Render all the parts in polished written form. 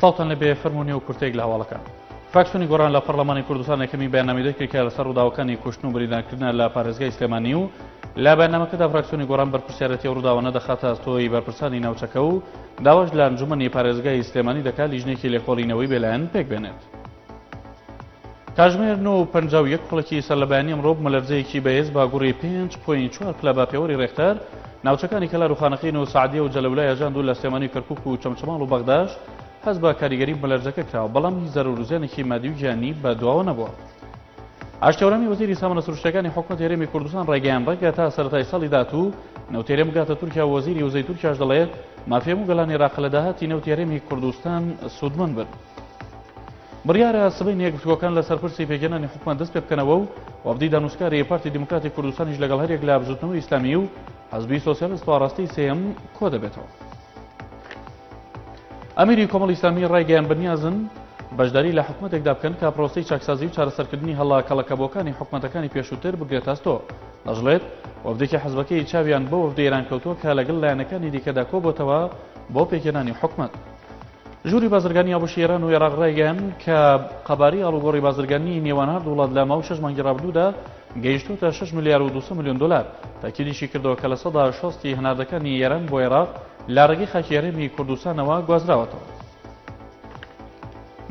سڵتان لەبێ فەرمونی و کورتێک لە هەواڵەکان. فراکسیۆنی گۆڕان لە پەرلەمانی کوردستان یەکەمی بەیاننامەیەکی کە لەسەر ڕووداوەکانی کوشتن و بریندارکردن لە پارێزگای سلێمانی و لە بەیاننامەکەدا فراکسیۆنی گۆڕان بەرپرسیارەتی ئەو ڕووداوانە دەخاتە ئەستۆی بەرپرسانی ناوچەکە و داواش لە ئەنجومەنی پارێزگای سلێمانی دەکات لیژنێکی لێکۆڵینەوەی بێلایەن پێک بێنێت. کاتژمێر 9:51 خۆڵکی سەر لە بەیانی ئەمڕۆ مەلەرزەیەکی بەهێز باگوڕی 5.4 پلە بە پێوەری ڕێختەر ناوچەکانی کەلار و خانەقین و سعدیە و جەلەولای ئەژاند و لە سلێمانی کەرکووک و چەمچەماڵ و بەغداش هەست بە کاریگەری مەلەرزەکە کراوە، بەڵام هیچ زەرورزیانێکی مادی و گیانی بەدواوە نەبووە. ئاشتێوەرانی وەزیری سامانە سروشتەکانی حکوومەت هێرێمی کوردستان ڕێگەیان ڕێگە تا سەرەتای ساڵی داهاتوو نەوتێرێ بگاتە تورکیا و وەزیری وزەی تورکیاش دەڵێت مافێم و گەلانی ڕاقە لە داهاتی نەوت هێرێمی کوردستان سوودمەند بن. بڕیارە سبەی یەکگرتووەکان لە سەرپرسی پێگەێنانی حکوومەت دەست پێ بکەنەوە و وەفدی دانوستکاری پارتی دیموکراتی کوردستانیش لەگەڵ هەرێک لە بژوتنەوەی ئیسلامی و حەزبی سۆسیالیست و ڕاستی سێەم کۆ دەبێتەوە. ئەمیری کۆمەڵی ئیسلامی ڕایگەیان بەنیازن بەشداری لە حکوومەتێکدا بکەن کە پرۆسەی چاکسازی و چارەسەرکردنی هەڵا کەڵەکەبووەکانی حکوومەتەکانی پێشووتر بگرێتە ئەستۆ. دەژڵێت وەفدێکی حەزبەکەی چاویان بۆ وەفدی ئێرانکەوتووە کە لەگەڵ لایەنەکانی دیکەدا کۆبۆتەوە بۆ پێکهێنانی حکوومەت. ژووری بازرگانی ئابووری ئێران و عێراق ڕایگەیان کە قەباری ئاڵوگۆڕی بازرگانی نێوان هەردوو وڵات لە ماوەی 6 مانگی ڕابردوودا گەیشتوتە 6 ملیار و 200 میلیۆن دلار. تاکیدیشی کردەوە کە لە سەدا 60 هەناردەکانی ئێران بۆ عێراق لە ڕێگەی خاکی هەرێمی کوردستانەوە گوازراوەتەوە.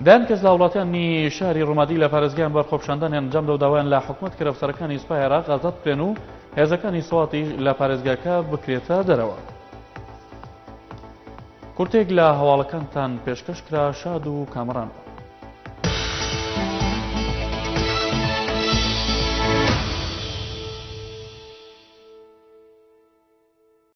دایان کەس لە وڵاتیانی شاری ڕۆمادی لە پارێزگایان بەرخۆپشاندانیان ئەنجام دەدا و داوایان لە حکوومەت کرد ئەفسەرەکانی سوپای عێراق ئازاد بکرێن و هێزەکانی سەواتی لە پارێزگاکە بکرێتە دەرەوە. کورتێک لە هەواڵەکانتان پێشکەش کرا شاد و کامەران.